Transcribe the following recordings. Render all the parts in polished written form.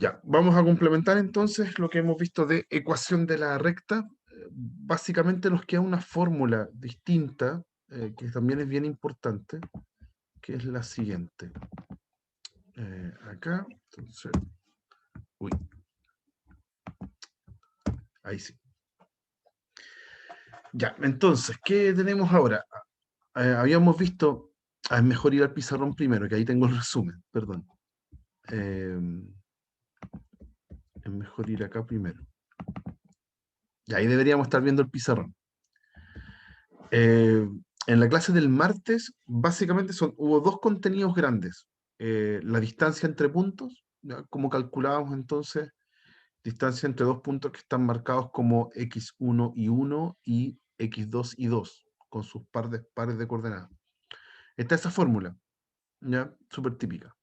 Ya, vamos a complementar entonces lo que hemos visto de ecuación de la recta. Básicamente nos queda una fórmula distinta, que también es bien importante, que es la siguiente. Acá, entonces, uy, ahí sí. Ya, entonces, ¿qué tenemos ahora? Habíamos visto, es mejor ir al pizarrón primero, que ahí tengo el resumen, perdón. Eh, es mejor ir acá primero. Y ahí deberíamos estar viendo el pizarrón. Eh, en la clase del martes, básicamente hubo dos contenidos grandes. La distancia entre puntos, ¿ya? Cómo calculábamos entonces distancia entre dos puntos que están marcados como x1 y 1 y x2 y 2, con sus pares de coordenadas. Está esa fórmula, ¿ya? Súper típica.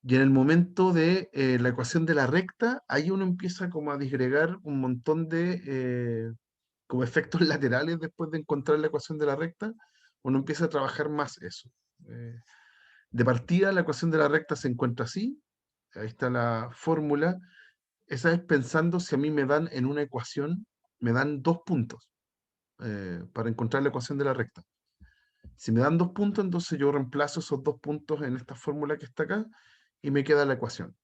Y en el momento de la ecuación de la recta, ahí uno empieza como a disgregar un montón de como efectos laterales después de encontrar la ecuación de la recta, uno empieza a trabajar más eso. Eh, de partida, la ecuación de la recta se encuentra así, ahí está la fórmula, esa es pensando si a mí me dan en una ecuación, me dan dos puntos para encontrar la ecuación de la recta. Si me dan dos puntos, entonces yo reemplazo esos dos puntos en esta fórmula que está acá y me queda la ecuación,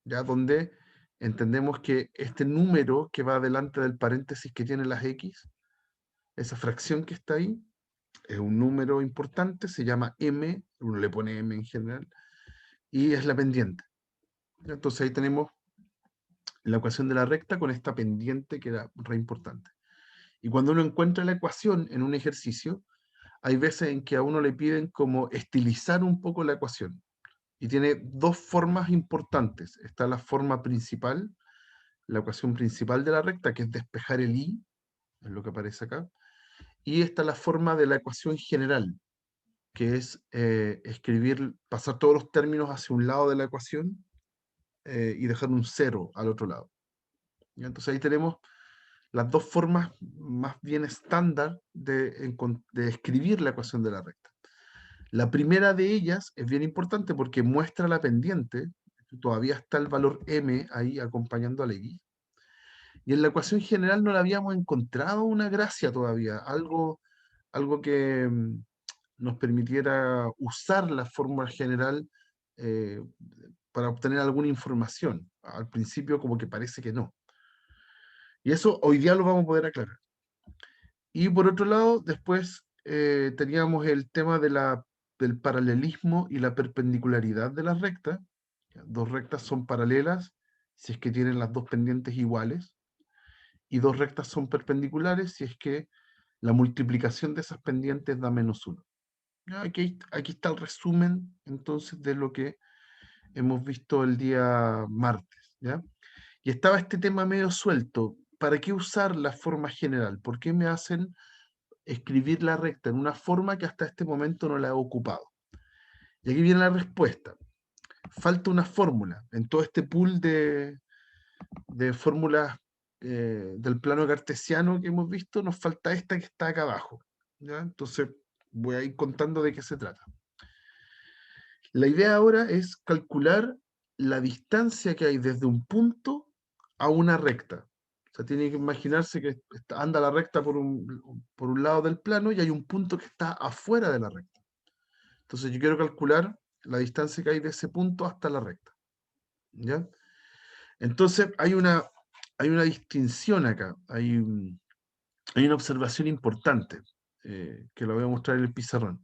ya donde entendemos que este número que va delante del paréntesis que tiene las x, esa fracción que está ahí, es un número importante, se llama m, uno le pone m en general, y es la pendiente. Entonces ahí tenemos la ecuación de la recta con esta pendiente que era re importante. Y cuando uno encuentra la ecuación en un ejercicio, hay veces en que a uno le piden como estilizar un poco la ecuación. Y tiene dos formas importantes. Está la forma principal, la ecuación principal de la recta, que es despejar el i, es lo que aparece acá. Y está la forma de la ecuación general, que es escribir, pasar todos los términos hacia un lado de la ecuación y dejar un cero al otro lado. ¿Ya? Entonces ahí tenemos las dos formas más bien estándar de escribir la ecuación de la recta. La primera de ellas es bien importante porque muestra la pendiente, todavía está el valor m ahí acompañando al x, y en la ecuación general no le habíamos encontrado una gracia todavía, algo que nos permitiera usar la fórmula general eh, para obtener alguna información. Al principio como que parece que no. Y eso hoy día lo vamos a poder aclarar. Y por otro lado, después teníamos el tema del paralelismo y la perpendicularidad de las rectas. Dos rectas son paralelas si es que tienen las dos pendientes iguales, y dos rectas son perpendiculares si es que la multiplicación de esas pendientes da -1. Aquí está el resumen entonces de lo que hemos visto el día martes, ¿ya? Y estaba este tema medio suelto. ¿Para qué usar la forma general? ¿Por qué me hacen escribir la recta en una forma que hasta este momento no la he ocupado? Y aquí viene la respuesta. Falta una fórmula. En todo este pool de fórmulas del plano cartesiano que hemos visto, nos falta esta que está acá abajo, ¿ya? Entonces voy a ir contando de qué se trata. La idea ahora es calcular la distancia que hay desde un punto a una recta. O sea, tiene que imaginarse que anda la recta por un lado del plano y hay un punto que está afuera de la recta. Entonces yo quiero calcular la distancia que hay de ese punto hasta la recta, ¿ya? Entonces hay una distinción acá, hay una observación importante que la voy a mostrar en el pizarrón.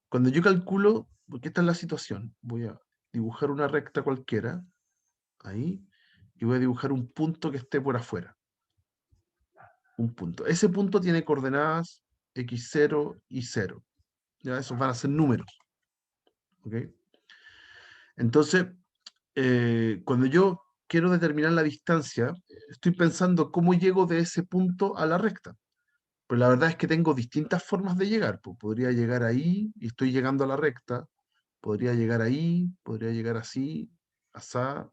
Cuando yo calculo, porque esta es la situación, voy a dibujar una recta cualquiera, ahí, y voy a dibujar un punto que esté por afuera. Un punto. Ese punto tiene coordenadas x0 y 0. Ya, esos van a ser números. ¿Ok? Entonces, cuando yo quiero determinar la distancia, estoy pensando cómo llego de ese punto a la recta. Pero la verdad es que tengo distintas formas de llegar. Pues podría llegar ahí y estoy llegando a la recta. Podría llegar ahí, podría llegar así, asá,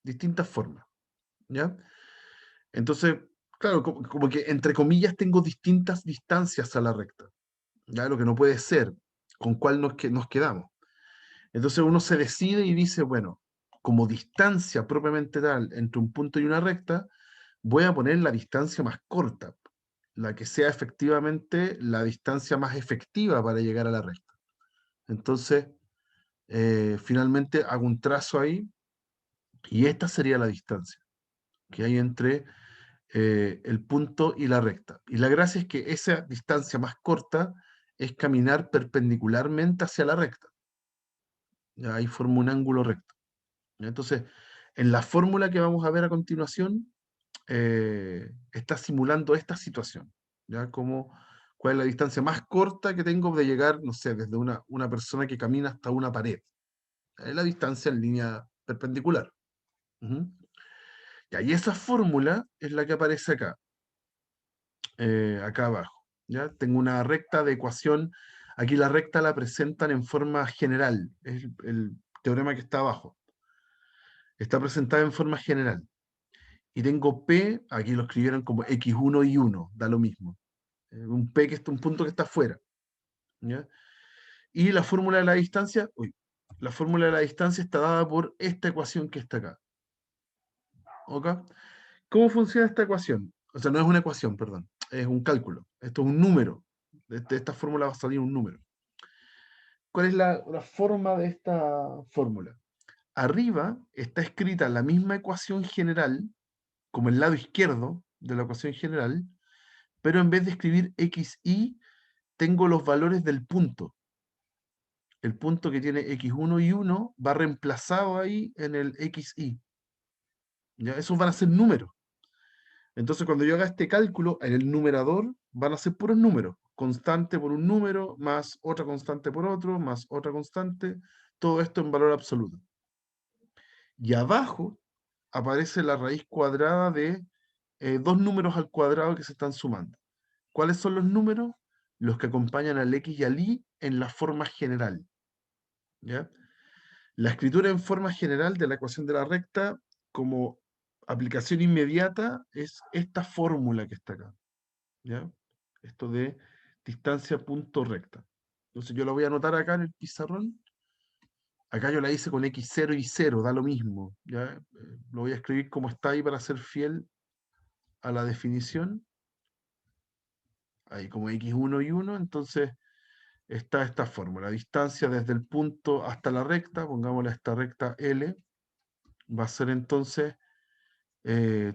distintas formas. ¿Ya? Entonces, claro, como que entre comillas tengo distintas distancias a la recta. ¿Ya? Lo que no puede ser, con cuál nos quedamos. Entonces uno se decide y dice, bueno, como distancia propiamente tal entre un punto y una recta, voy a poner la distancia más corta, la que sea efectivamente la distancia más efectiva para llegar a la recta. Entonces, finalmente hago un trazo ahí y esta sería la distancia que hay entre el punto y la recta. Y la gracia es que esa distancia más corta es caminar perpendicularmente hacia la recta. Ya ahí forma un ángulo recto. ¿Ya? Entonces, en la fórmula que vamos a ver a continuación, está simulando esta situación. ¿Ya? Como, ¿cuál es la distancia más corta que tengo de llegar, no sé, desde una persona que camina hasta una pared? Es la distancia en línea perpendicular. Ujú. Y esa fórmula es la que aparece acá, acá abajo. ¿Ya? Tengo una recta de ecuación. Aquí la recta la presentan en forma general. Es el teorema que está abajo. Está presentada en forma general. Y tengo P, aquí lo escribieron como X1 y 1, da lo mismo. Un P que está un punto que está afuera. ¿Ya? Y la fórmula de la distancia, la fórmula de la distancia está dada por esta ecuación que está acá. ¿Ok? ¿Cómo funciona esta ecuación? O sea, no es una ecuación, perdón, es un cálculo. Esto es un número. De esta fórmula va a salir un número. ¿Cuál es la forma de esta fórmula? Arriba está escrita la misma ecuación general, como el lado izquierdo de la ecuación general, pero en vez de escribir xy, tengo los valores del punto. El punto que tiene x1 y 1 va reemplazado ahí en el xy. ¿Ya? Esos van a ser números. Entonces, cuando yo haga este cálculo, en el numerador van a ser puros números. Constante por un número, más otra constante por otro, más otra constante. Todo esto en valor absoluto. Y abajo aparece la raíz cuadrada de dos números al cuadrado que se están sumando. ¿Cuáles son los números? Los que acompañan al x y al y en la forma general. ¿Ya? La escritura en forma general de la ecuación de la recta, como aplicación inmediata, es esta fórmula que está acá. ¿Ya? Esto de distancia punto recta. Entonces yo lo voy a anotar acá en el pizarrón. Acá yo la hice con x0 y 0, da lo mismo. ¿Ya? Lo voy a escribir como está ahí para ser fiel a la definición. Ahí como x1 y 1, entonces está esta fórmula. Distancia desde el punto hasta la recta, pongámosle a esta recta L, va a ser entonces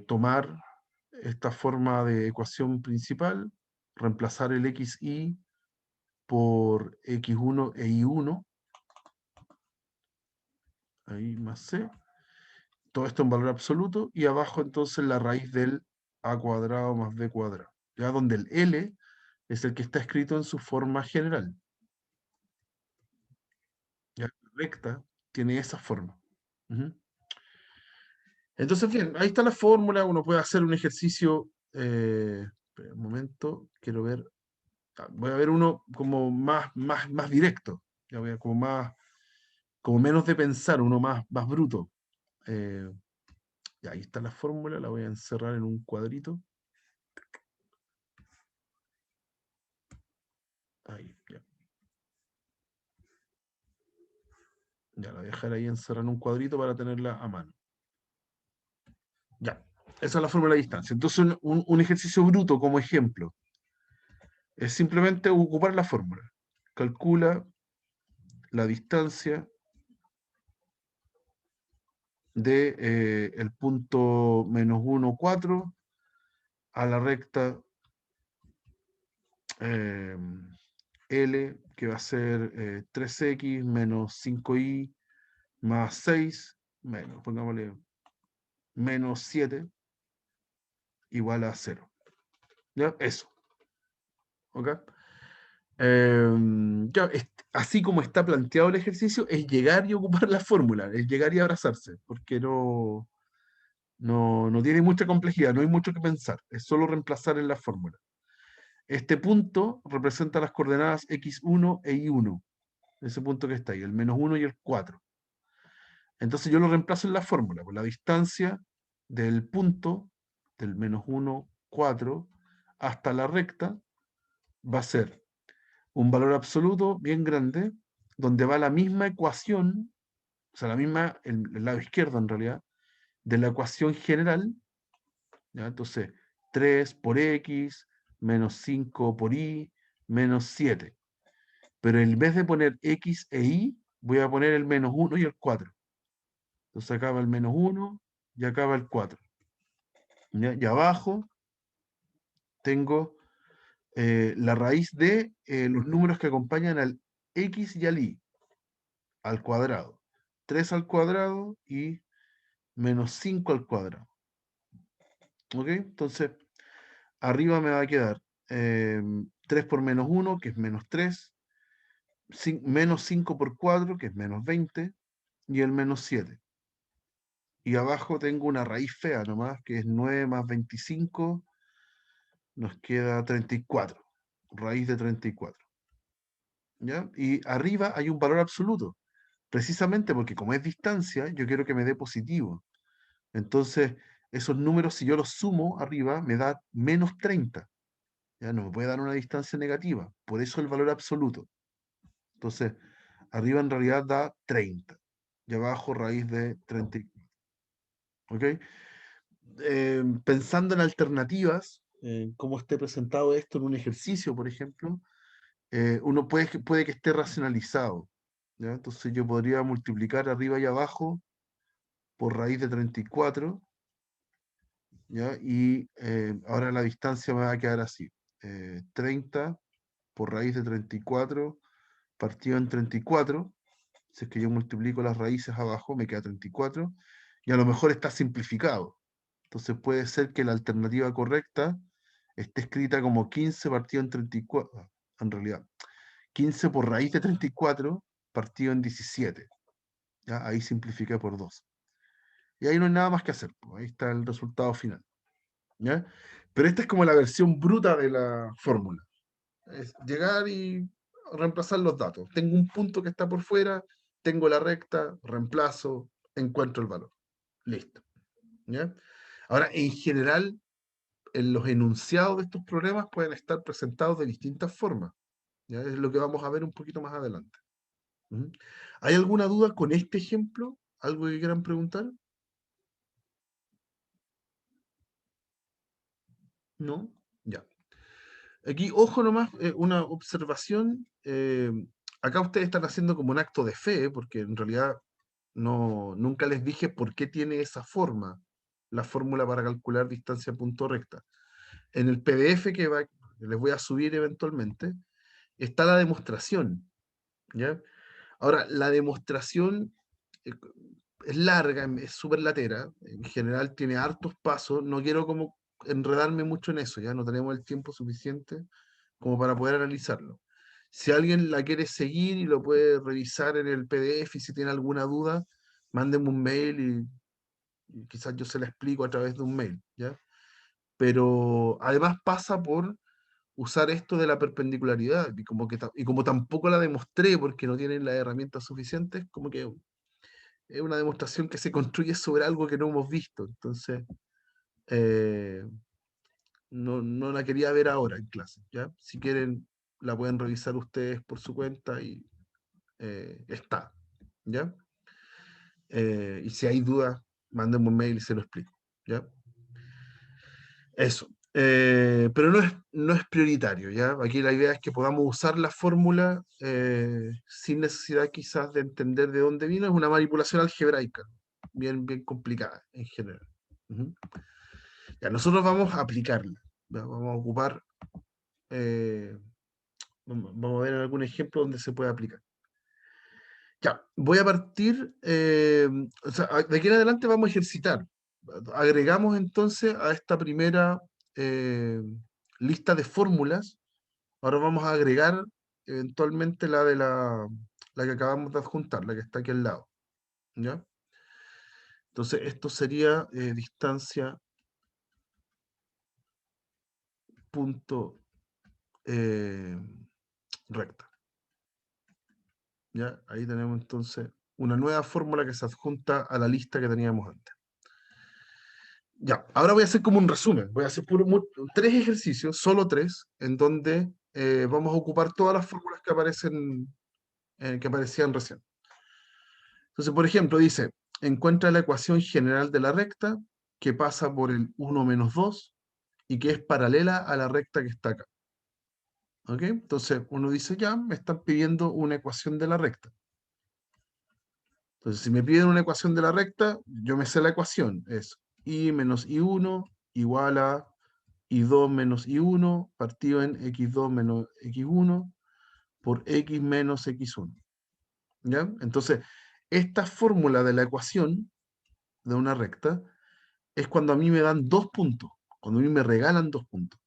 tomar esta forma de ecuación principal, reemplazar el xy por x1 e y1, ahí más c, todo esto en valor absoluto, y abajo entonces la raíz del a cuadrado más b cuadrado, ya donde el L es el que está escrito en su forma general. Ya, recta tiene esa forma. Ujú. Entonces, bien, ahí está la fórmula, uno puede hacer un ejercicio, espera un momento, quiero ver, voy a ver uno como más directo, ya voy a, como menos de pensar, uno más bruto. Eh, ya, ahí está la fórmula, la voy a encerrar en un cuadrito. Ahí, ya. Ya, la voy a dejar ahí encerrada en un cuadrito para tenerla a mano. Ya, esa es la fórmula de distancia. Entonces, un ejercicio bruto como ejemplo es simplemente ocupar la fórmula. Calcula la distancia de el punto -1, 4 a la recta eh, L, que va a ser 3x menos 5y más 6, menos, pongámosle menos 7, igual a 0. ¿Ya? Eso. ¿Ok? Ya, así como está planteado el ejercicio, es llegar y ocupar la fórmula, es llegar y abrazarse, porque no tiene mucha complejidad, no hay mucho que pensar, es solo reemplazar en la fórmula. Este punto representa las coordenadas x1 e y1, ese punto que está ahí, el -1 y el 4. Entonces yo lo reemplazo en la fórmula, por la distancia del punto del -1, 4 hasta la recta va a ser un valor absoluto bien grande, donde va la misma ecuación o sea, la misma, el lado izquierdo en realidad, de la ecuación general, ¿ya? Entonces, 3 por x, menos 5 por y, menos 7. Pero en vez de poner x e y, voy a poner el menos 1 y el 4. Entonces acá va el menos 1 y acá va el 4. ¿Ya? Y abajo tengo la raíz de los números que acompañan al x y al y, al cuadrado. 3 al cuadrado y menos 5 al cuadrado. ¿Ok? Entonces, arriba me va a quedar 3 por menos 1, que es menos 3, menos 5 por 4, que es menos 20, y el menos 7. Y abajo tengo una raíz fea nomás, que es 9 más 25, nos queda 34, raíz de 34. ¿Ya? Y arriba hay un valor absoluto, precisamente porque como es distancia, yo quiero que me dé positivo. Entonces, esos números, si yo los sumo arriba, me da menos 30. Ya no me puede dar una distancia negativa, por eso el valor absoluto. Entonces, arriba en realidad da 30 y abajo raíz de 34. ¿Ok? Pensando en alternativas, cómo esté presentado esto en un ejercicio, por ejemplo, uno puede que esté racionalizado. ¿Ya? Entonces yo podría multiplicar arriba y abajo por raíz de 34, ¿ya? Y ahora la distancia me va a quedar así. 30 por raíz de 34 partido en 34. Si es que yo multiplico las raíces abajo, me queda 34. Y a lo mejor está simplificado. Entonces puede ser que la alternativa correcta esté escrita como 15 partido en 34. En realidad, 15 por raíz de 34 partido en 17. ¿Ya? Ahí simplifiqué por 2. Y ahí no hay nada más que hacer. Pues, ahí está el resultado final. ¿Ya? Pero esta es como la versión bruta de la fórmula. Es llegar y reemplazar los datos. Tengo un punto que está por fuera, tengo la recta, reemplazo, encuentro el valor. Listo. ¿Ya? Ahora, en general, en los enunciados de estos problemas pueden estar presentados de distintas formas. ¿Ya? Es lo que vamos a ver un poquito más adelante. ¿Mm? ¿Hay alguna duda con este ejemplo? ¿Algo que quieran preguntar? ¿No? Ya. Aquí, ojo nomás, una observación. Acá ustedes están haciendo como un acto de fe, porque en realidad nunca les dije por qué tiene esa forma, la fórmula para calcular distancia a punto recta. En el PDF que les voy a subir eventualmente, está la demostración, ¿ya? Ahora, la demostración eh, es larga, es súper latera, en general tiene hartos pasos, no quiero como enredarme mucho en eso, ya no tenemos el tiempo suficiente como para poder analizarlo. Si alguien la quiere seguir y lo puede revisar en el PDF y si tiene alguna duda, mándenme un mail y quizás yo se la explico a través de un mail, ¿ya? Pero además pasa por usar esto de la perpendicularidad y como tampoco la demostré porque no tienen las herramientas suficientes, como que es una demostración que se construye sobre algo que no hemos visto. Entonces, eh, no la quería ver ahora en clase, ¿ya? Si quieren, la pueden revisar ustedes por su cuenta y está, ¿ya? Y si hay dudas, mándenme un mail y se lo explico, ¿ya? Eso. Pero no es prioritario, ¿ya? Aquí la idea es que podamos usar la fórmula sin necesidad quizás de entender de dónde vino. Es una manipulación algebraica, bien complicada en general. Ujú. Ya, nosotros vamos a aplicarla. ¿Ya? Vamos a ocupar, eh, vamos a ver algún ejemplo donde se puede aplicar. Ya, voy a partir, o sea, de aquí en adelante vamos a ejercitar. Agregamos entonces a esta primera eh, lista de fórmulas. Ahora vamos a agregar eventualmente la que acabamos de adjuntar, la que está aquí al lado. ¿Ya? Entonces, esto sería distancia punto eh, recta. ¿Ya? Ahí tenemos entonces una nueva fórmula que se adjunta a la lista que teníamos antes. Ya, ahora voy a hacer como un resumen. Voy a hacer tres ejercicios, solo tres, en donde vamos a ocupar todas las fórmulas que aparecían recién. Entonces, por ejemplo, dice, encuentra la ecuación general de la recta que pasa por el 1 menos 2 y que es paralela a la recta que está acá. ¿Ok? Entonces uno dice, ya, me están pidiendo una ecuación de la recta. Entonces, si me piden una ecuación de la recta, yo me sé la ecuación. Es y menos y1 igual a y2 menos y1 partido en x2 menos x1 por x menos x1. ¿Ya? Entonces, esta fórmula de la ecuación de una recta es cuando a mí me dan 2 puntos, cuando a mí me regalan 2 puntos.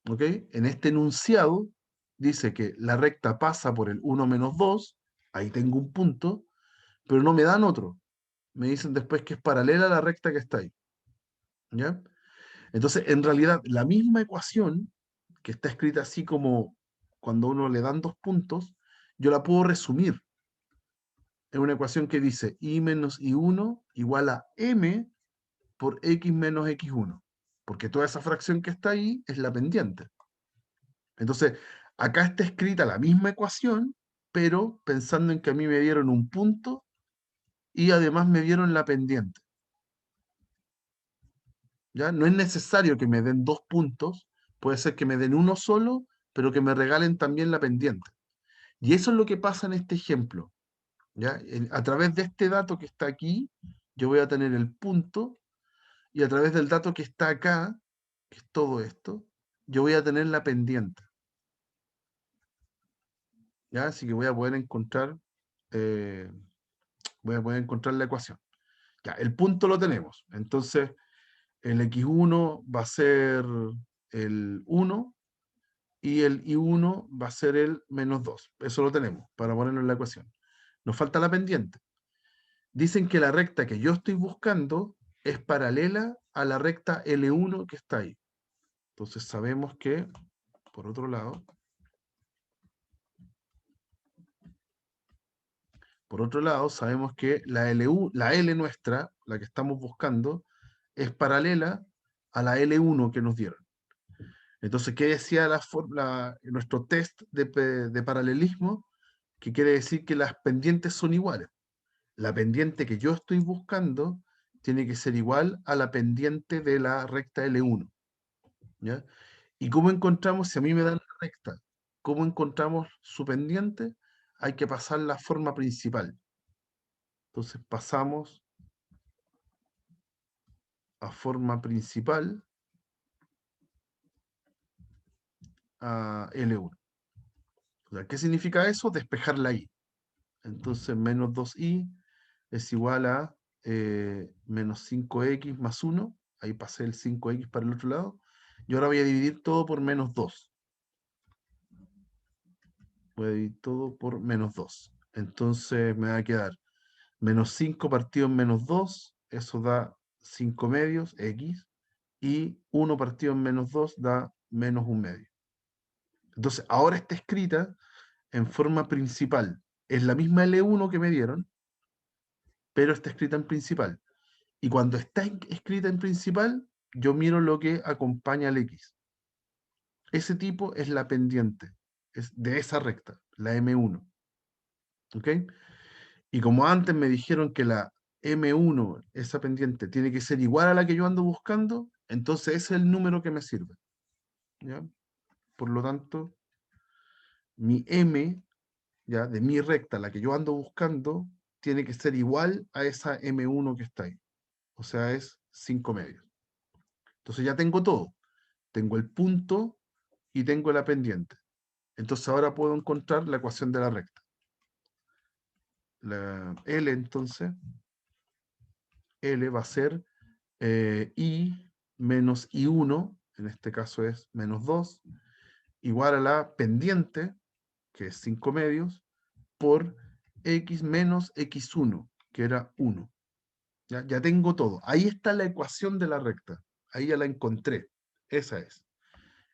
¿Ok? En este enunciado dice que la recta pasa por el 1 menos 2, ahí tengo un punto, pero no me dan otro. Me dicen después que es paralela a la recta que está ahí. ¿Ya? Entonces, en realidad, la misma ecuación, que está escrita así como cuando uno le dan 2 puntos, yo la puedo resumir en una ecuación que dice y menos y1 igual a m por x menos x1, porque toda esa fracción que está ahí es la pendiente. Entonces, acá está escrita la misma ecuación, pero pensando en que a mí me dieron un punto y además me dieron la pendiente. ¿Ya? No es necesario que me den 2 puntos, puede ser que me den uno solo, pero que me regalen también la pendiente. Y eso es lo que pasa en este ejemplo. ¿Ya? A través de este dato que está aquí, yo voy a tener el punto, y a través del dato que está acá, que es todo esto, yo voy a tener la pendiente. ¿Ya? Así que eh, voy a poder encontrar la ecuación. Ya, el punto lo tenemos. Entonces, el x1 va a ser el 1 y el y1 va a ser el menos 2. Eso lo tenemos para ponerlo en la ecuación. Nos falta la pendiente. Dicen que la recta que yo estoy buscando es paralela a la recta L1 que está ahí. Entonces sabemos que, por otro lado, sabemos que la L nuestra, la que estamos buscando, es paralela a la L1 que nos dieron. Entonces, ¿qué decía nuestro test de paralelismo? Que quiere decir que las pendientes son iguales. La pendiente que yo estoy buscando tiene que ser igual a la pendiente de la recta L1. ¿Ya? ¿Y cómo encontramos, si a mí me dan la recta, cómo encontramos su pendiente? Hay que pasar la forma principal. Entonces pasamos a forma principal a L1. O sea, ¿qué significa eso? Despejar la I. Entonces menos 2i es igual a menos 5x más 1. Ahí pasé el 5x para el otro lado. Y ahora voy a dividir todo por menos 2. Voy a dividir todo por menos 2. Entonces me va a quedar menos 5 partido en menos 2. Eso da 5 medios, x. Y 1 partido en menos 2 da menos 1 medio. Entonces ahora está escrita en forma principal. Es la misma L1 que me dieron, pero está escrita en principal. Y cuando está escrita en principal, yo miro lo que acompaña al X. Ese tipo es la pendiente, es de esa recta, la M1. ¿Ok? Y como antes me dijeron que la M1, esa pendiente, tiene que ser igual a la que yo ando buscando, entonces ese es el número que me sirve. ¿Ya? Por lo tanto, mi M, ya, de mi recta, la que yo ando buscando, tiene que ser igual a esa M1 que está ahí. O sea, es 5 medios. Entonces ya tengo todo. Tengo el punto y tengo la pendiente. Entonces ahora puedo encontrar la ecuación de la recta. La L entonces, L va a ser I menos I1, en este caso es menos 2, igual a la pendiente, que es 5 medios, por X menos X1, que era 1. Ya tengo todo. Ahí está la ecuación de la recta. Ahí ya la encontré. Esa es.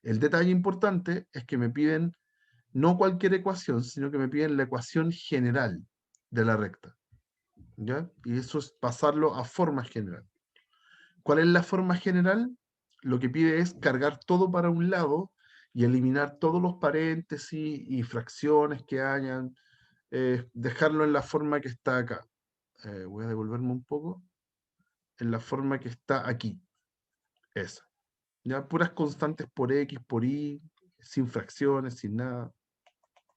El detalle importante es que me piden no cualquier ecuación, sino que me piden la ecuación general de la recta. ¿Ya? Y eso es pasarlo a forma general. ¿Cuál es la forma general? Lo que pide es cargar todo para un lado y eliminar todos los paréntesis y fracciones que hayan, dejarlo en la forma que está acá. voy a devolverme un poco, en la forma que está aquí, esa. Ya, puras constantes por X, por Y, sin fracciones, sin nada,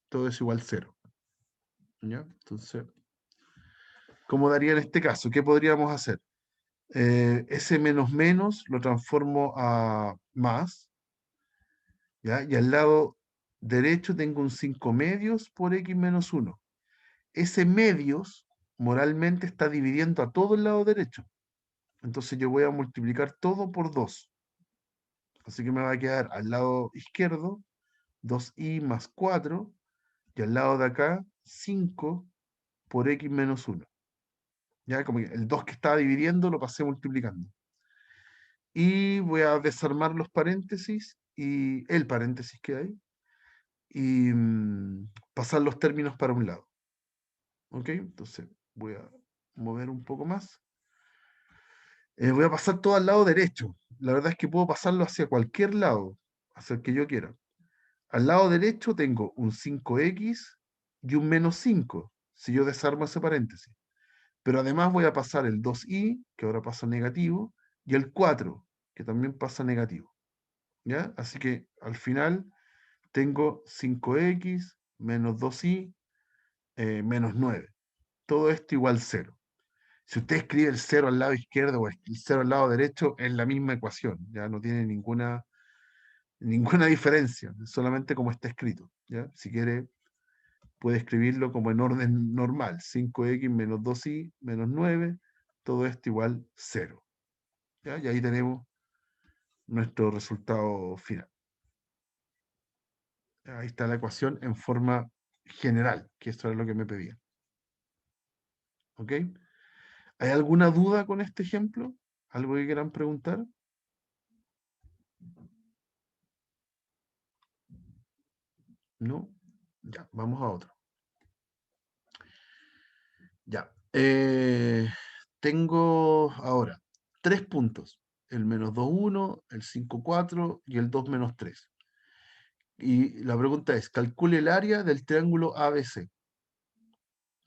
todo es igual 0. ¿Ya? Entonces, ¿cómo daría en este caso? ¿Qué podríamos hacer? Ese menos menos lo transformo a más, ¿ya? Y al lado derecho tengo un 5 medios por X menos 1. Ese medios moralmente está dividiendo a todo el lado derecho. Entonces yo voy a multiplicar todo por 2. Así que me va a quedar al lado izquierdo 2i más 4 y al lado de acá 5 por x menos 1. Ya como que el 2 que estaba dividiendo lo pasé multiplicando. Y voy a desarmar los paréntesis y el paréntesis que hay y pasar los términos para un lado. ¿Ok? Entonces voy a mover un poco más. Voy a pasar todo al lado derecho. La verdad es que puedo pasarlo hacia cualquier lado, hacia el que yo quiera. Al lado derecho tengo un 5x y un menos 5, si yo desarmo ese paréntesis. Pero además voy a pasar el 2i, que ahora pasa negativo, y el 4, que también pasa negativo. ¿Ya? Así que al final tengo 5x menos 2i menos 9. Todo esto igual 0. Si usted escribe el 0 al lado izquierdo o el 0 al lado derecho, es la misma ecuación. Ya no tiene ninguna diferencia, solamente como está escrito. ¿Ya? Si quiere, puede escribirlo como en orden normal. 5x menos 2i menos 9, todo esto igual 0. ¿Ya? Y ahí tenemos nuestro resultado final. Ahí está la ecuación en forma general, que esto es lo que me pedían. ¿Ok? ¿Hay alguna duda con este ejemplo? ¿Algo que quieran preguntar? ¿No? Ya, vamos a otro. Ya. Tengo ahora 3 puntos. El menos 2, 1, el 5, 4 y el 2, menos 3. Y la pregunta es, calcule el área del triángulo ABC.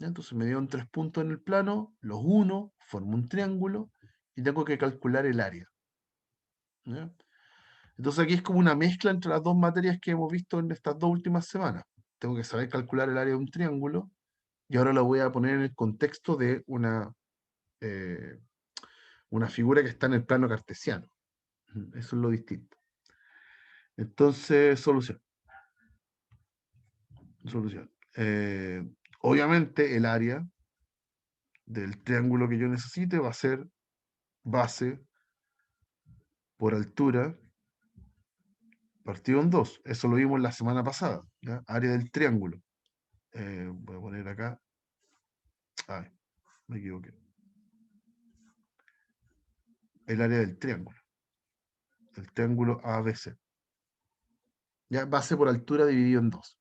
¿Ya? Entonces me dieron 3 puntos en el plano, los uno, formo un triángulo y tengo que calcular el área. ¿Ya? Entonces aquí es como una mezcla entre las dos materias que hemos visto en estas 2 últimas semanas. Tengo que saber calcular el área de un triángulo y ahora lo voy a poner en el contexto de eh, una figura que está en el plano cartesiano. Eso es lo distinto. Entonces, solución. Solución. Obviamente el área del triángulo que yo necesite va a ser base por altura partido en 2. Eso lo vimos la semana pasada. ¿Ya? Área del triángulo. Voy a poner acá. Ay, me equivoqué. El área del triángulo. El triángulo ABC. ¿Ya? Base por altura dividido en 2.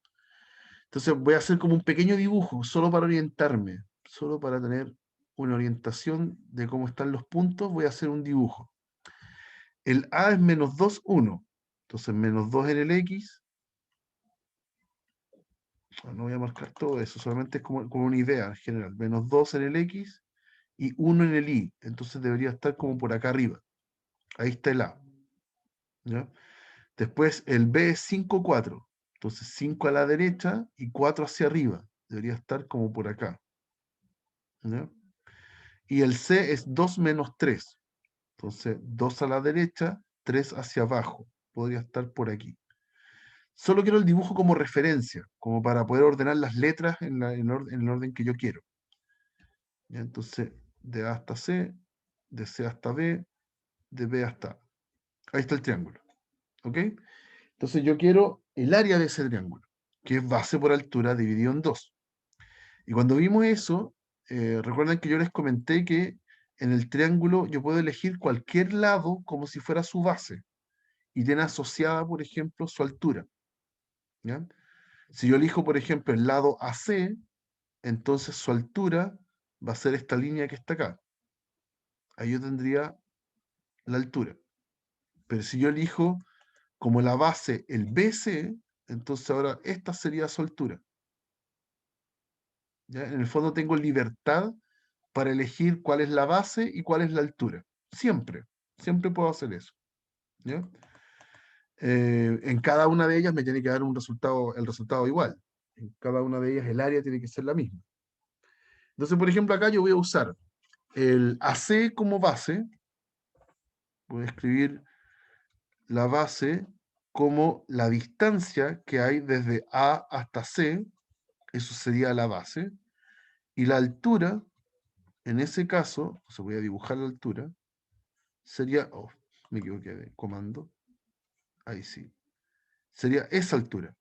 Entonces voy a hacer como un pequeño dibujo, solo para orientarme, solo para tener una orientación de cómo están los puntos, voy a hacer un dibujo. El A es menos 2, 1. Entonces menos 2 en el X. No voy a marcar todo eso, solamente es como una idea en general. Menos 2 en el X y 1 en el Y. Entonces debería estar como por acá arriba. Ahí está el A. ¿Ya? Después el B es 5, 4. Entonces 5 a la derecha y 4 hacia arriba. Debería estar como por acá. ¿Ya? Y el C es 2 menos 3. Entonces 2 a la derecha, 3 hacia abajo. Podría estar por aquí. Solo quiero el dibujo como referencia, como para poder ordenar las letras en el orden que yo quiero. ¿Ya? Entonces, de A hasta C, de C hasta B, de B hasta A. Ahí está el triángulo. ¿Ok? Entonces yo quiero el área de ese triángulo, que es base por altura dividido en 2. Y cuando vimos eso, recuerden que yo les comenté que en el triángulo yo puedo elegir cualquier lado como si fuera su base y tiene asociada, por ejemplo, su altura. ¿Ya? Si yo elijo, por ejemplo, el lado AC, entonces su altura va a ser esta línea que está acá. Ahí yo tendría la altura. Pero si yo elijo como la base el BC, entonces ahora esta sería su altura. ¿Ya? En el fondo tengo libertad para elegir cuál es la base y cuál es la altura. Siempre, siempre puedo hacer eso. ¿Ya? En cada una de ellas me tiene que dar el resultado igual. En cada una de ellas el área tiene que ser la misma. Entonces, por ejemplo, acá yo voy a usar el AC como base. Voy a escribir la base como la distancia que hay desde A hasta C. Eso sería la base. Y la altura, en ese caso, se voy a dibujar la altura, sería, oh, me equivoqué de comando, ahí sí, sería esa altura,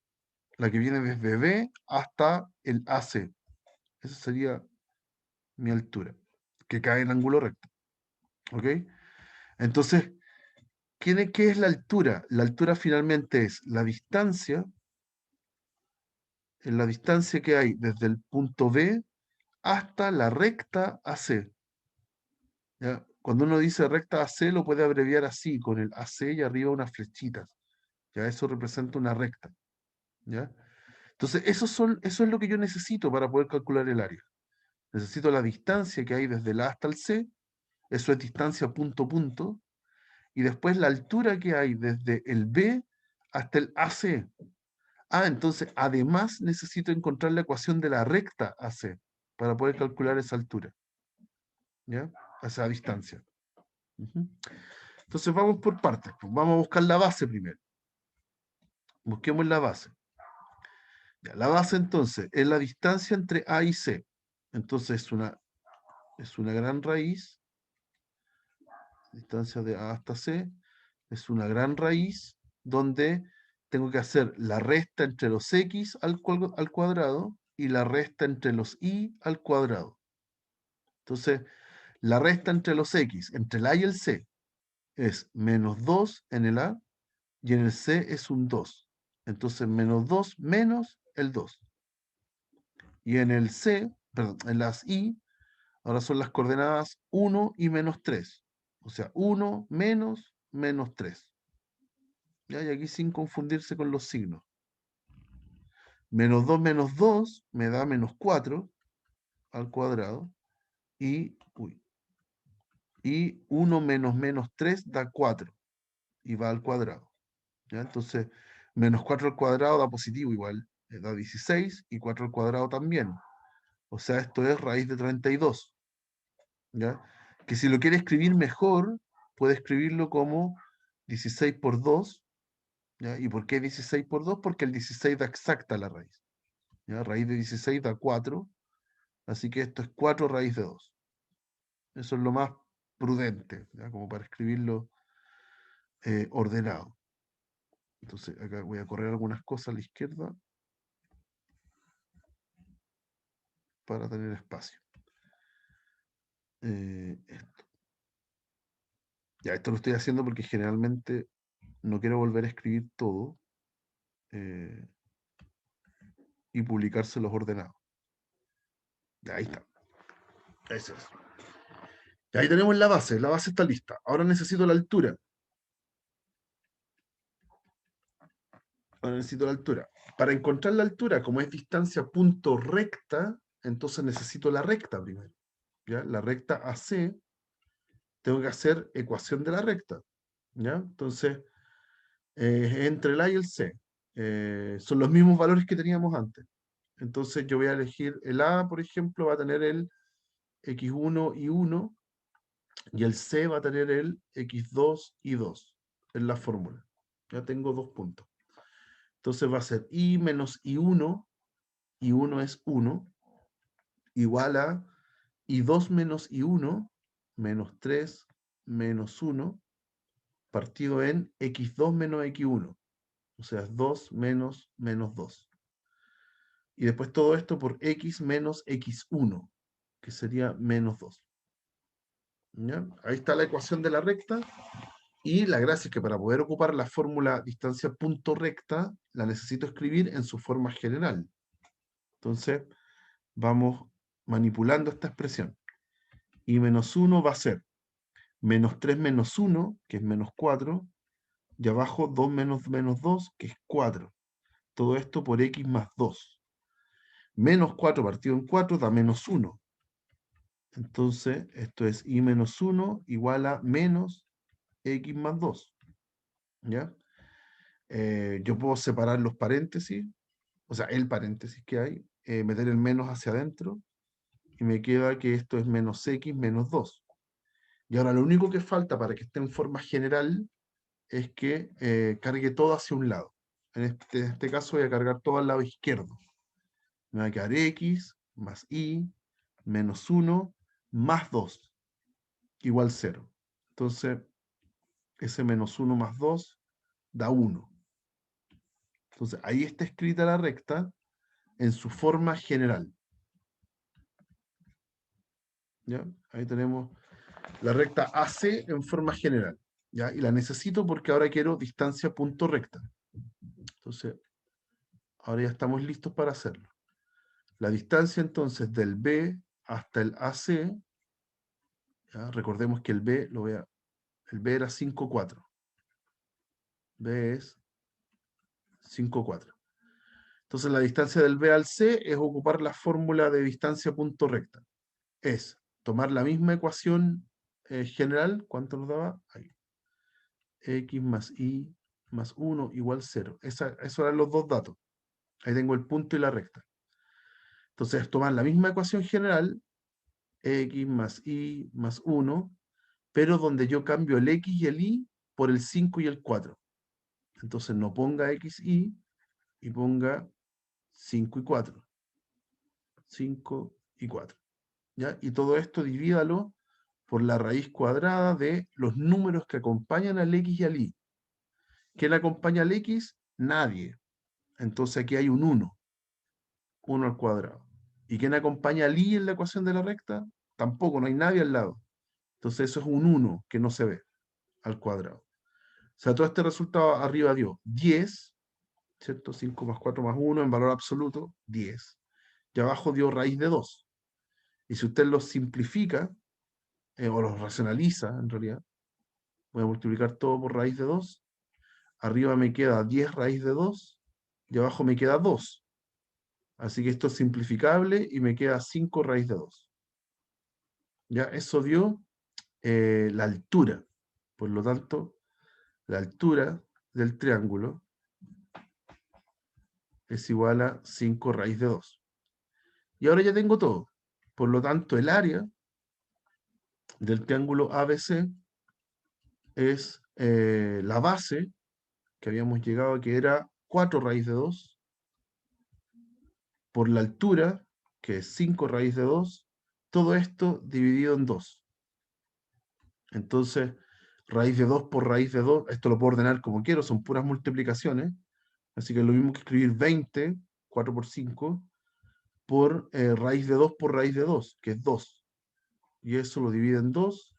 la que viene desde B hasta el AC. Esa sería mi altura, que cae en ángulo recto. ¿Ok? Entonces, ¿qué es la altura? La altura finalmente es la distancia, en la distancia que hay desde el punto B hasta la recta AC. ¿Ya? Cuando uno dice recta AC, lo puede abreviar así, con el AC y arriba unas flechitas. ¿Ya? Eso representa una recta. ¿Ya? Entonces, eso es lo que yo necesito para poder calcular el área. Necesito la distancia que hay desde el A hasta el C, eso es distancia punto punto, y después la altura que hay desde el B hasta el AC. Ah, entonces, además necesito encontrar la ecuación de la recta AC para poder calcular esa altura. ¿Ya? Esa distancia. Ujú. Entonces vamos por partes. Pues vamos a buscar la base primero. Busquemos la base. Ya, la base entonces es la distancia entre A y C. Entonces es una gran raíz. Distancia de A hasta C es una gran raíz donde tengo que hacer la resta entre los X al cuadrado y la resta entre los Y al cuadrado. Entonces, la resta entre los X, entre el A y el C, es menos 2 en el A y en el C es un 2. Entonces, menos 2 menos el 2. Y en el C, perdón, en las Y, ahora son las coordenadas 1 y menos 3. O sea, 1 menos menos 3. ¿Ya? Y aquí sin confundirse con los signos. Menos 2 me da menos 4 al cuadrado. Y 1 menos menos 3 da 4. Y va al cuadrado. ¿Ya? Entonces, menos 4 al cuadrado da positivo igual. Da 16 y 4 al cuadrado también. O sea, esto es raíz de 32. ¿Ya? Que si lo quiere escribir mejor, puede escribirlo como 16 por 2. ¿Ya? ¿Y por qué 16 por 2? Porque el 16 da exacta la raíz. ¿Ya? Raíz de 16 da 4. Así que esto es 4 raíz de 2. Eso es lo más prudente, ¿ya? Como para escribirlo ordenado. Entonces, acá voy a correr algunas cosas a la izquierda para tener espacio. Esto. Ya, esto lo estoy haciendo porque generalmente no quiero volver a escribir todo y publicárselos ordenados. Ya, ahí está. Eso es. Ya, ahí tenemos la base está lista. Ahora necesito la altura. Ahora necesito la altura. Para encontrar la altura, como es distancia punto recta, entonces necesito la recta primero. ¿Ya? La recta AC, tengo que hacer ecuación de la recta. ¿Ya? Entonces, entre el A y el C. Son los mismos valores que teníamos antes. Entonces yo voy a elegir el A, por ejemplo, va a tener el x1 y 1, y el C va a tener el x2 y 2 en la fórmula. Ya tengo 2 puntos. Entonces va a ser i menos i1 es 1, igual a i2 menos i1, menos 3 menos 1, partido en x2 menos x1. O sea, 2 menos menos 2. Y después todo esto por x menos x1, que sería menos 2. ¿Ya? Ahí está la ecuación de la recta. Y la gracia es que para poder ocupar la fórmula distancia punto recta, la necesito escribir en su forma general. Entonces, vamos manipulando esta expresión. Y menos 1 va a ser menos 3 menos 1, que es menos 4, y abajo 2 menos menos 2, que es 4. Todo esto por x más 2. Menos 4 partido en 4 da menos 1. Entonces, esto es y menos 1 igual a menos x más 2. ¿Ya? Yo puedo separar los paréntesis, o sea, el paréntesis que hay, meter el menos hacia adentro, y me queda que esto es menos x menos 2. Y ahora lo único que falta para que esté en forma general es que cargue todo hacia un lado. En este caso voy a cargar todo al lado izquierdo. Me va a quedar x más y menos 1 más 2 igual 0. Entonces, ese menos 1 más 2 da 1. Entonces, ahí está escrita la recta en su forma general. ¿Ya? Ahí tenemos la recta AC en forma general. ¿Ya? Y la necesito porque ahora quiero distancia punto recta. Entonces, ahora ya estamos listos para hacerlo. La distancia entonces del B hasta el AC, ¿ya? Recordemos que el B era 5,4. B es 5,4. Entonces la distancia del B al C es ocupar la fórmula de distancia punto recta. Es tomar la misma ecuación general, ¿cuánto nos daba? Ahí. X más Y más 1 igual 0. Esos eran los dos datos. Ahí tengo el punto y la recta. Entonces es tomar la misma ecuación general, X más Y más 1, pero donde yo cambio el X y el Y por el 5 y el 4. Entonces no ponga X, y ponga 5 y 4. 5 y 4. ¿Ya? Y todo esto divídalo por la raíz cuadrada de los números que acompañan al X y al Y. ¿Quién acompaña al X? Nadie. Entonces aquí hay un 1. 1 al cuadrado. ¿Y quién acompaña al Y en la ecuación de la recta? Tampoco, no hay nadie al lado. Entonces eso es un 1 que no se ve al cuadrado. O sea, todo este resultado arriba dio 10, ¿cierto? 5 más 4 más 1 en valor absoluto, 10. Y abajo dio raíz de 2. Y si usted lo simplifica, o lo racionaliza en realidad, voy a multiplicar todo por raíz de 2. Arriba me queda 10 raíz de 2 y abajo me queda 2. Así que esto es simplificable y me queda 5 raíz de 2. Ya eso dio la altura. Por lo tanto, la altura del triángulo es igual a 5 raíz de 2. Y ahora ya tengo todo. Por lo tanto, el área del triángulo ABC es la base que habíamos llegado a que era 4 raíz de 2 por la altura, que es 5 raíz de 2, todo esto dividido en 2. Entonces, raíz de 2 por raíz de 2, esto lo puedo ordenar como quiero, son puras multiplicaciones, así que es lo mismo que escribir 20, 4 por 5, por raíz de 2 por raíz de 2, que es 2. Y eso lo divide en 2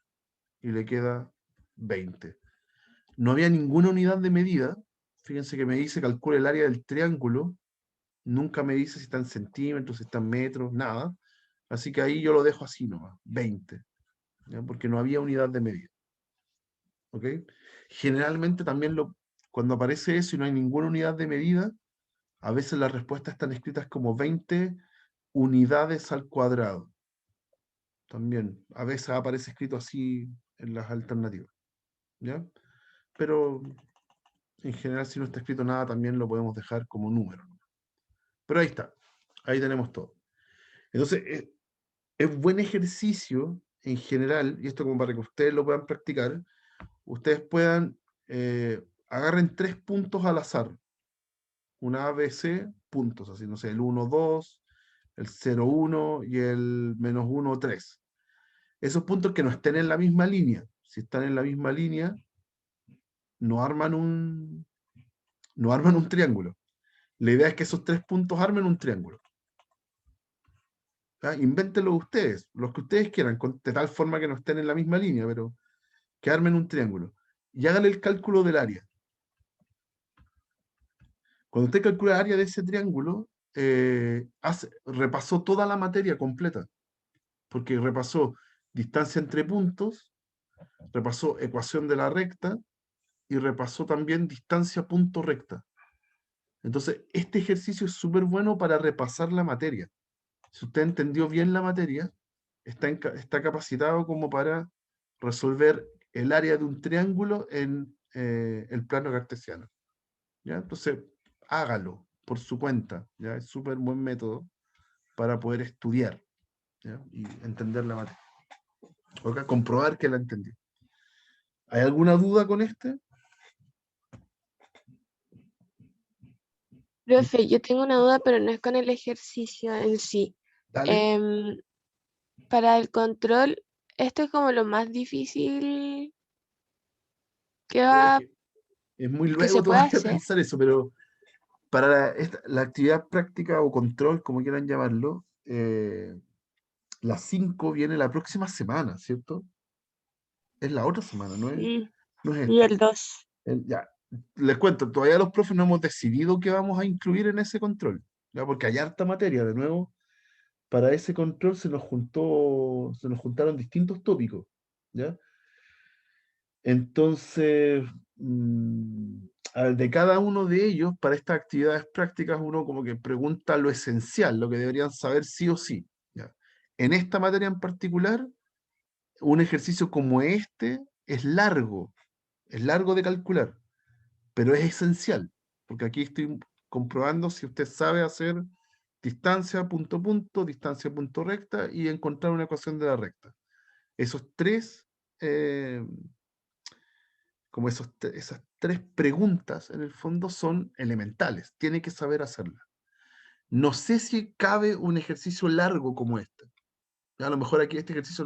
y le queda 20. No había ninguna unidad de medida. Fíjense que me dice calcula el área del triángulo. Nunca me dice si está en centímetros, si está en metros, nada. Así que ahí yo lo dejo así nomás, 20. ¿Ya? Porque no había unidad de medida. ¿Ok? Generalmente también cuando aparece eso y no hay ninguna unidad de medida, a veces las respuestas están escritas como 20 unidades al cuadrado. También, a veces aparece escrito así en las alternativas. ¿Ya? Pero en general, si no está escrito nada, también lo podemos dejar como número. Pero ahí está. Ahí tenemos todo. Entonces, es buen ejercicio en general, y esto como para que ustedes lo puedan practicar, ustedes puedan, agarren 3 puntos al azar, una A, B, C, puntos, así, no sé, el 1, 2, el 0, 1 y el menos 1, 3. Esos puntos que no estén en la misma línea, si están en la misma línea, no arman un triángulo. La idea es que esos 3 puntos armen un triángulo. ¿Ya? Invéntenlo ustedes, los que ustedes quieran, de tal forma que no estén en la misma línea, pero que armen un triángulo. Y háganle el cálculo del área. Cuando usted calcula el área de ese triángulo, repasó toda la materia completa, porque repasó distancia entre puntos, repasó ecuación de la recta y repasó también distancia punto recta. Entonces, este ejercicio es súper bueno para repasar la materia. Si usted entendió bien la materia, está capacitado como para resolver el área de un triángulo en el plano cartesiano. ¿Ya? Entonces, hágalo por su cuenta. ¿Ya? Es súper buen método para poder estudiar, ¿ya? Y entender la materia. ¿Ok? Comprobar que la entendí. ¿Hay alguna duda con este? Profe, yo tengo una duda, pero no es con el ejercicio en sí. Dale. Em, para el control, esto es como lo más difícil que Es va, que es muy que se luego puede todavía hacer. pensar eso, pero para la actividad práctica o control, como quieran llamarlo, la 5 viene la próxima semana, ¿cierto? Es la otra semana, Sí, no es y esta. el 2. Ya, les cuento, todavía los profes no hemos decidido qué vamos a incluir en ese control, ¿ya? Porque hay harta materia, de nuevo, para ese control se nos juntaron distintos tópicos, ¿ya? Entonces, a ver, de cada uno de ellos, para estas actividades prácticas, uno como que pregunta lo esencial, lo que deberían saber sí o sí, ¿ya? En esta materia en particular, un ejercicio como este es largo de calcular, pero es esencial, porque aquí estoy comprobando si usted sabe hacer distancia punto punto, distancia punto recta y encontrar una ecuación de la recta. Esos tres, eh, esas tres preguntas en el fondo son elementales, tiene que saber hacerlas. No sé si cabe un ejercicio largo como este. A lo mejor aquí este ejercicio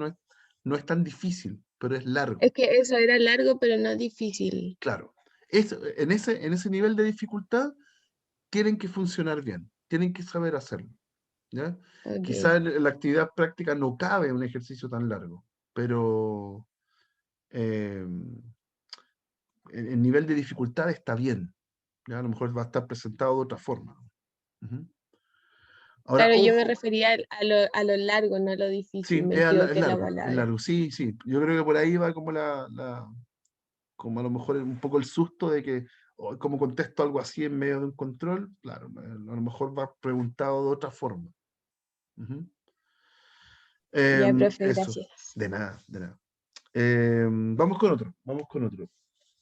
no es tan difícil, pero es Es largo. que eso era largo, pero no difícil. Claro, en ese nivel de dificultad tienen que funcionar bien, tienen que saber hacerlo, ¿ya? Quizá Ok. en la actividad práctica no cabe un ejercicio tan largo, pero eh, el nivel de dificultad está bien, ¿ya? A lo mejor va a estar presentado de otra forma. Ujú. Ahora, Claro, yo me ojo, refería a lo largo, no a lo difícil. sí, Me es equivoqué la largo, es palabra. largo, sí, sí. Yo creo que por ahí va como como a lo mejor un poco el susto de que, oh, como contesto algo así en medio de un control, claro, a lo mejor va preguntado de otra forma. Ujú. Ya, profe, Eso, gracias. de nada, de nada. Vamos con otro, vamos con otro.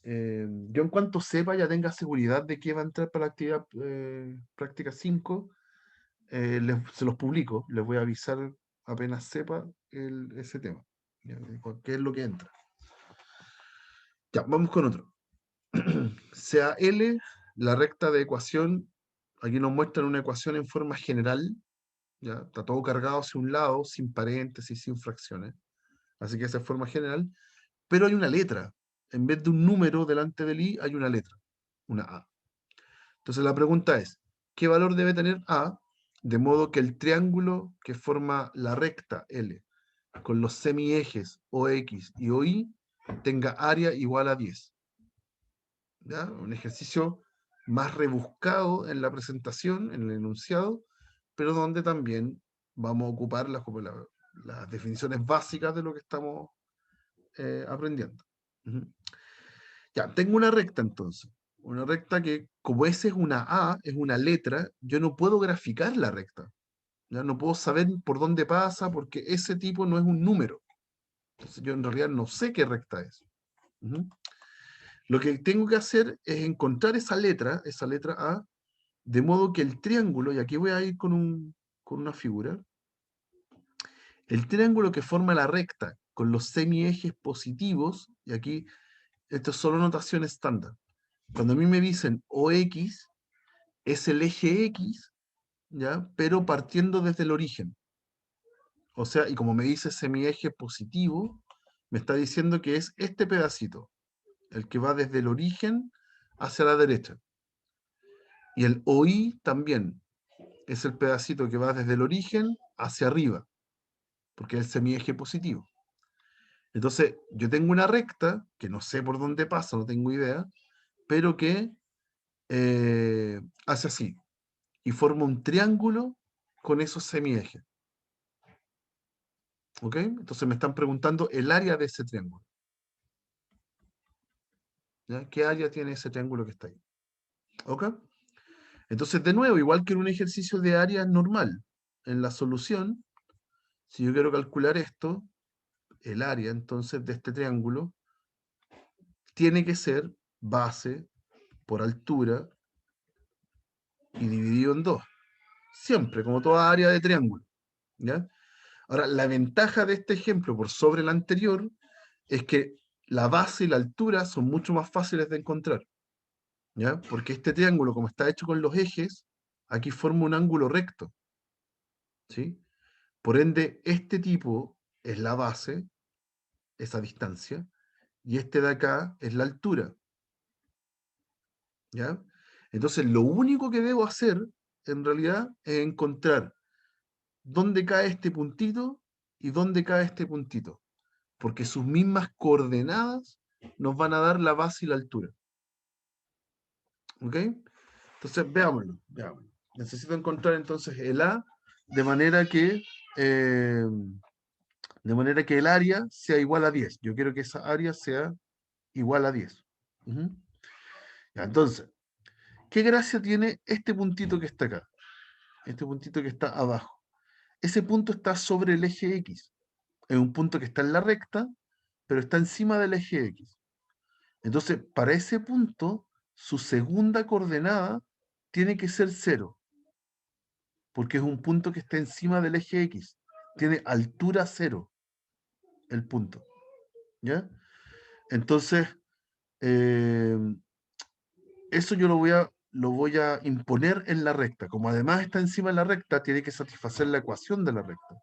Yo en cuanto sepa, ya tenga seguridad de que va a entrar para la actividad práctica 5, se los publico, les voy a avisar apenas sepa ese tema, ya, qué es lo que entra. Ya, vamos con otro. Sea L la recta de ecuación, aquí nos muestran una ecuación en forma general, ya, está todo cargado hacia un lado, sin paréntesis, sin fracciones, así que esa es forma general, pero hay una letra, en vez de un número delante del i, hay una letra, una A. Entonces la pregunta es, ¿qué valor debe tener A de modo que el triángulo que forma la recta L con los semiejes OX y OY tenga área igual a 10? ¿Ya? Un ejercicio más rebuscado en la presentación, en el enunciado, pero donde también vamos a ocupar las definiciones básicas de lo que estamos aprendiendo. Ujú. Ya, tengo una recta entonces. Una recta que, como esa es una A, es una letra, yo no puedo graficar la recta. Ya no puedo saber por dónde pasa porque ese tipo no es un número. Entonces yo en realidad no sé qué recta es. Ujú. Lo que tengo que hacer es encontrar esa letra A, de modo que el triángulo, y aquí voy a ir con una figura, el triángulo que forma la recta con los semiejes positivos, y aquí esto es solo notación estándar. Cuando a mí me dicen OX, es el eje X, ¿ya? Pero partiendo desde el origen. O sea, y como me dice semieje positivo, me está diciendo que es este pedacito, el que va desde el origen hacia la derecha. Y el OI también es el pedacito que va desde el origen hacia arriba, porque es el semieje positivo. Entonces, yo tengo una recta, que no sé por dónde pasa, no tengo idea, pero que hace así, y forma un triángulo con esos semiejes. ¿Ok? Entonces me están preguntando el área de ese triángulo. ¿Ya? ¿Qué área tiene ese triángulo que está ahí? ¿Ok? Entonces, de nuevo, igual que en un ejercicio de área normal, en la solución, Si yo quiero calcular esto, el área entonces de este triángulo tiene que ser base por altura y dividido en 2. Siempre, como toda área de triángulo. ¿Ya? Ahora, la ventaja de este ejemplo por sobre el anterior es que la base y la altura son mucho más fáciles de encontrar. ¿Ya? Porque este triángulo, como está hecho con los ejes, aquí forma un ángulo recto. ¿Sí? Por ende, este tipo es la base, esa distancia, y este de acá es la altura. ¿Ya? Entonces, lo único que debo hacer, en realidad, es encontrar dónde cae este puntito y dónde cae este puntito. Porque sus mismas coordenadas nos van a dar la base y la altura. ¿Ok? Entonces, veámoslo. Necesito encontrar entonces el A de manera que, eh, el área sea igual a 10. Yo quiero que esa área sea igual a 10. Ujú. Ya, entonces, ¿qué gracia tiene este puntito que está acá? Este puntito que está abajo. Ese punto está sobre el eje X. Es un punto que está en la recta, pero está encima del eje X. Entonces, para ese punto, su segunda coordenada tiene que ser 0, porque es un punto que está encima del eje X. Tiene altura 0 el punto. ¿Ya? Entonces, eh, eso yo lo voy a imponer en la recta. Como además está encima de la recta, tiene que satisfacer la ecuación de la recta.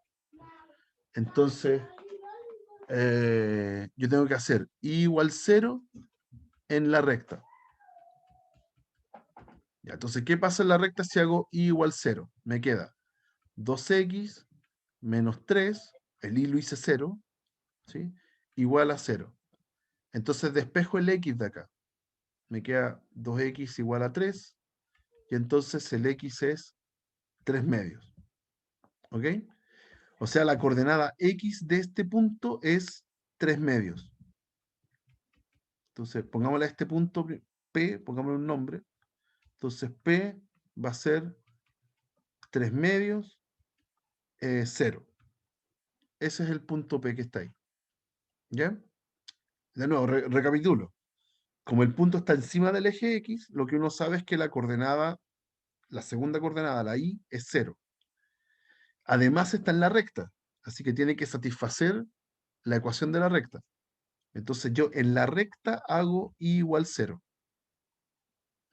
Entonces, yo tengo que hacer i igual 0 en la recta. Ya, entonces, ¿qué pasa en la recta si hago i igual 0? Me queda 2x menos 3, el i lo hice 0, ¿sí? Igual a 0. Entonces despejo el x de acá. Me queda 2x igual a 3, y entonces el x es 3 medios. ¿Ok? O sea, la coordenada x de este punto es 3 medios. Entonces, pongámosle a este punto P, pongámosle un nombre. Entonces, P va a ser 3 medios, 0. Ese es el punto P que está ahí. ¿Ya? De nuevo, recapitulo. Como el punto está encima del eje X, lo que uno sabe es que la coordenada, la segunda coordenada, la Y, es 0. Además está en la recta, así que tiene que satisfacer la ecuación de la recta. Entonces yo en la recta hago Y igual 0.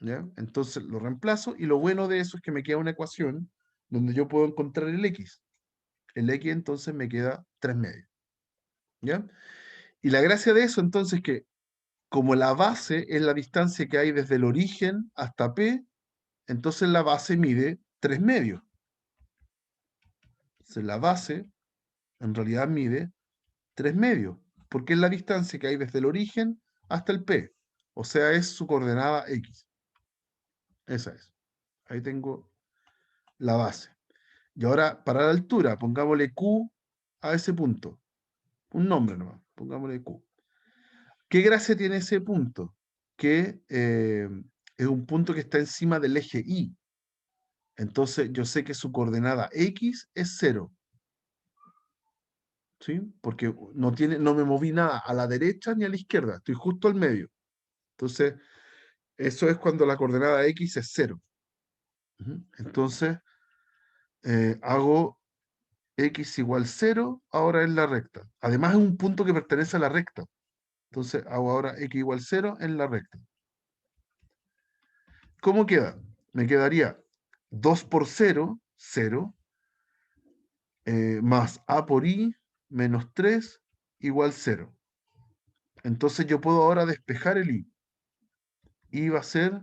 ¿Ya? Entonces lo reemplazo y lo bueno de eso es que me queda una ecuación donde yo puedo encontrar el X. El X entonces me queda 3 medios. ¿Ya? Y la gracia de eso entonces es que como la base es la distancia que hay desde el origen hasta P, entonces la base mide 3 medios. Entonces la base en realidad mide 3 medios, porque es la distancia que hay desde el origen hasta el P. O sea, es su coordenada X. Esa es. Ahí tengo la base. Y ahora, para la altura, pongámosle Q a ese punto. Un nombre nomás, pongámosle Q. ¿Qué gracia tiene ese punto? Que es un punto que está encima del eje Y. Entonces yo sé que su coordenada X es 0. ¿Sí? Porque no me moví nada a la derecha ni a la izquierda, estoy justo al medio. Entonces, eso es cuando la coordenada X es 0. Entonces, hago X igual 0 ahora en la recta. Además es un punto que pertenece a la recta. Entonces hago ahora X igual 0 en la recta. ¿Cómo queda? Me quedaría 2 por 0, 0, más A por I menos 3 igual 0. Entonces yo puedo ahora despejar el I. I va a ser,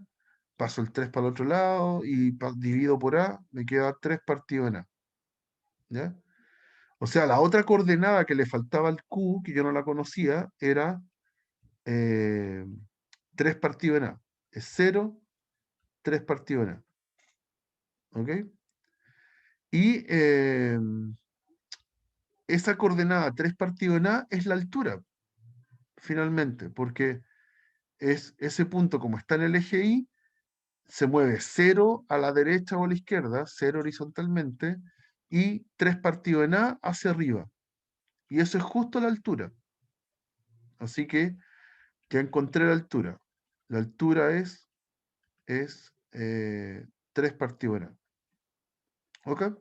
paso el 3 para el otro lado y divido por A, me queda 3 partido en A. ¿Ya? O sea, la otra coordenada que le faltaba al Q, que yo no la conocía, era 3 partido en A. Es 0, 3 partido en A. ¿Ok? Y esa coordenada 3 partido en A es la altura, finalmente, porque es ese punto, como está en el eje Y, se mueve 0 a la derecha o a la izquierda, 0 horizontalmente, y 3 partido en A hacia arriba. Y eso es justo la altura. Así que ya encontré la altura. La altura es 3 partido en A. ¿Ok?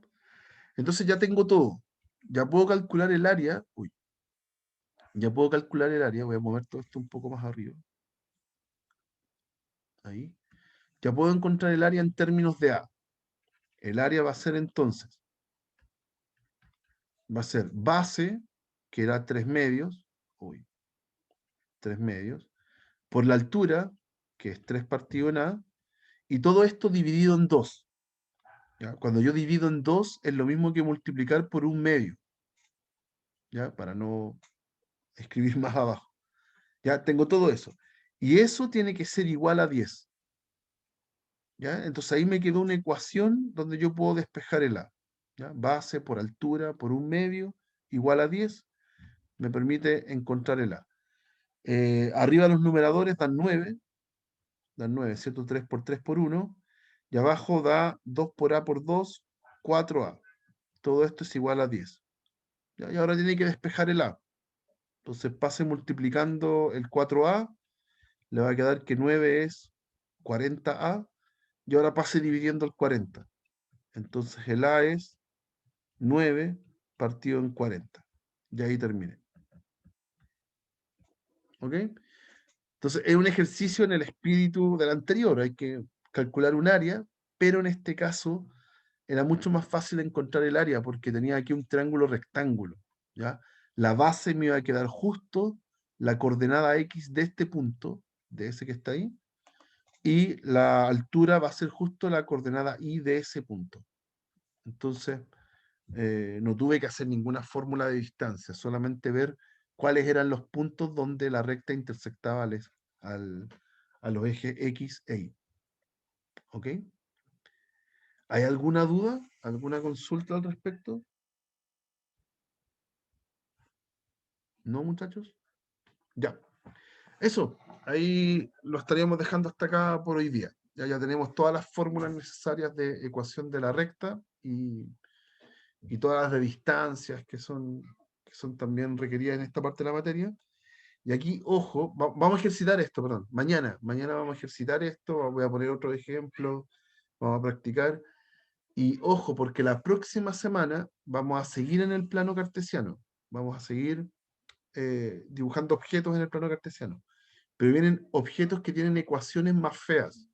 Entonces ya tengo todo. Ya puedo calcular el área. Uy. Ya puedo calcular el área. Voy a mover todo esto un poco más arriba. Ahí. Ya puedo encontrar el área en términos de A. El área va a ser entonces, va a ser base, que era 3 medios, uy, 3 medios, por la altura, que es 3 partido en A, y todo esto dividido en 2. ¿Ya? Cuando yo divido en 2 es lo mismo que multiplicar por un medio, ¿ya? Para no escribir más abajo. Ya tengo todo eso. Y eso tiene que ser igual a 10. ¿Ya? Entonces ahí me quedó una ecuación donde yo puedo despejar el A. ¿Ya? Base por altura por un medio igual a 10 me permite encontrar el A. Arriba los numeradores dan 9, ¿cierto? 3 por 3 por 1. Y abajo da 2 por A por 2, 4A. Todo esto es igual a 10. ¿Ya? Y ahora tiene que despejar el A. Entonces pase multiplicando el 4A, le va a quedar que 9 es 40A, y ahora pase dividiendo el 40. Entonces el A es 9 partido en 40. Y ahí terminé. ¿Ok? Entonces es un ejercicio en el espíritu del anterior. Hay que calcular un área, pero en este caso era mucho más fácil encontrar el área porque tenía aquí un triángulo rectángulo. ¿Ya? La base me iba a quedar justo la coordenada X de este punto, de ese que está ahí, y la altura va a ser justo la coordenada Y de ese punto. Entonces, no tuve que hacer ninguna fórmula de distancia, solamente ver cuáles eran los puntos donde la recta intersectaba a los ejes X e Y. ¿Ok? ¿Hay alguna duda? ¿Alguna consulta al respecto? ¿No, muchachos? Ya. Eso, ahí lo estaríamos dejando hasta acá por hoy día. Ya tenemos todas las fórmulas necesarias de ecuación de la recta y todas las de distancias que son también requeridas en esta parte de la materia. Y aquí, ojo, vamos a ejercitar esto, perdón, mañana vamos a ejercitar esto, voy a poner otro ejemplo, vamos a practicar. Y ojo, porque la próxima semana vamos a seguir en el plano cartesiano, vamos a seguir dibujando objetos en el plano cartesiano, pero vienen objetos que tienen ecuaciones más feas.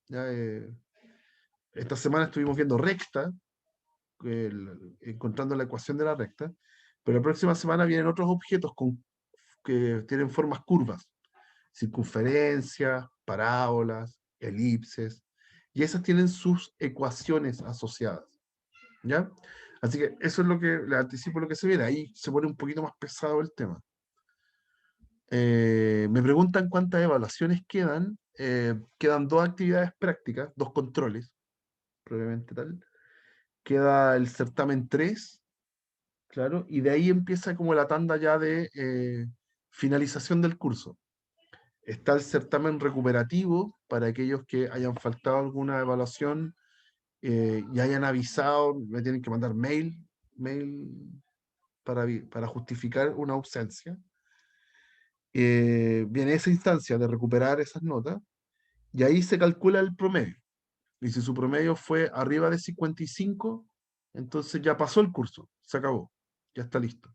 ¿Ya? Esta semana estuvimos viendo recta, encontrando la ecuación de la recta, pero la próxima semana vienen otros objetos que tienen formas curvas, circunferencias, parábolas, elipses, y esas tienen sus ecuaciones asociadas. ¿Ya? Así que eso es lo que le anticipo lo que se viene. Ahí se pone un poquito más pesado el tema. Me preguntan cuántas evaluaciones quedan. Quedan 2 actividades prácticas, 2 controles, probablemente tal. Queda el certamen 3, claro, y de ahí empieza como la tanda ya de finalización del curso. Está el certamen recuperativo para aquellos que hayan faltado alguna evaluación y hayan avisado, me tienen que mandar mail para justificar una ausencia. Viene esa instancia de recuperar esas notas y ahí se calcula el promedio. Y si su promedio fue arriba de 55, entonces ya pasó el curso, se acabó, ya está listo.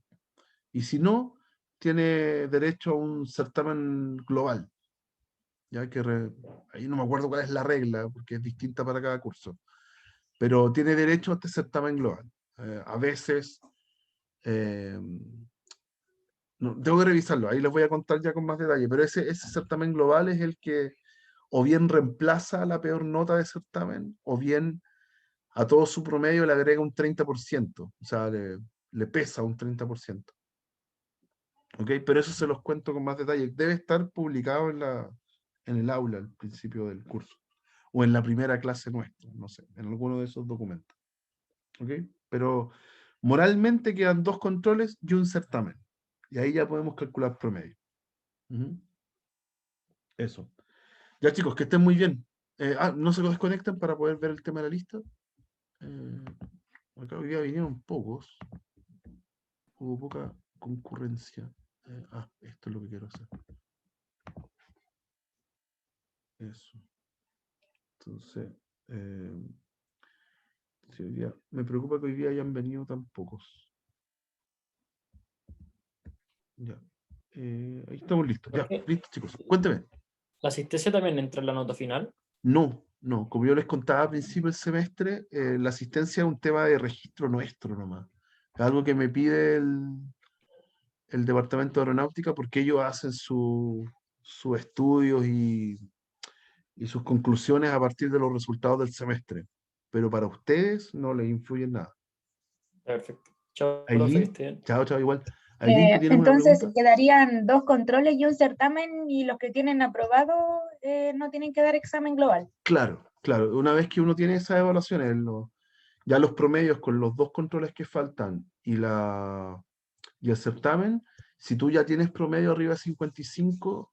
Y si no, tiene derecho a un certamen global. Ya que ahí no me acuerdo cuál es la regla, porque es distinta para cada curso. Pero tiene derecho a este certamen global. A veces, eh, no, tengo que revisarlo, ahí les voy a contar ya con más detalle, pero ese certamen global es el que o bien reemplaza la peor nota de certamen, o bien a todo su promedio le agrega un 30%, o sea, le pesa un 30%. ¿Ok? Pero eso se los cuento con más detalle. Debe estar publicado en el aula al principio del curso, o en la primera clase nuestra, no sé, en alguno de esos documentos. ¿Ok? Pero moralmente quedan 2 controles y un certamen. Y ahí ya podemos calcular promedio. Ujú. Eso. Ya chicos, que estén muy bien. No se desconecten para poder ver el tema de la lista. Eh, Acá hoy día vinieron pocos. Hubo poca concurrencia. Esto es lo que quiero hacer. Eso. Entonces, sí, me preocupa que hoy día hayan venido tan pocos. Ya. Ahí estamos listos. Ya, listos, chicos. Cuénteme. ¿La asistencia también entra en la nota final? No, no. Como yo les contaba al principio del semestre, la asistencia es un tema de registro nuestro nomás. Es algo que me pide el Departamento de Aeronáutica porque ellos hacen sus estudios y sus conclusiones a partir de los resultados del semestre. Pero para ustedes no les influye en nada. Perfecto. Chao, profe, que Aileen, esté bien. chao, igual. Aileen, ¿tú tienes una Entonces pregunta? quedarían 2 controles y un certamen, y los que tienen aprobado no tienen que dar examen global. Claro, claro. Una vez que uno tiene esas evaluaciones, ya los promedios con los 2 controles que faltan y el certamen, si tú ya tienes promedio arriba de 55,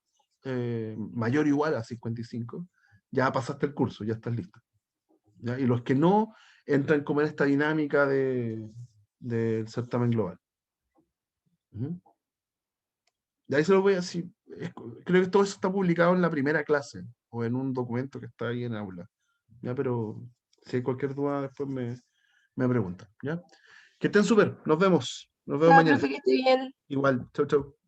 mayor o igual a 55, ya pasaste el curso, ya estás listo. ¿Ya? Y los que no, entran como en esta dinámica del certamen global. De ahí se lo voy a decir. Creo que todo eso está publicado en la primera clase o en un documento que está ahí en aula. ¿Ya? Pero si hay cualquier duda, después me preguntan. ¿Ya? Que estén súper. Nos vemos. Nos vemos Chao, mañana. profe, que esté bien. Igual. Chau, chau.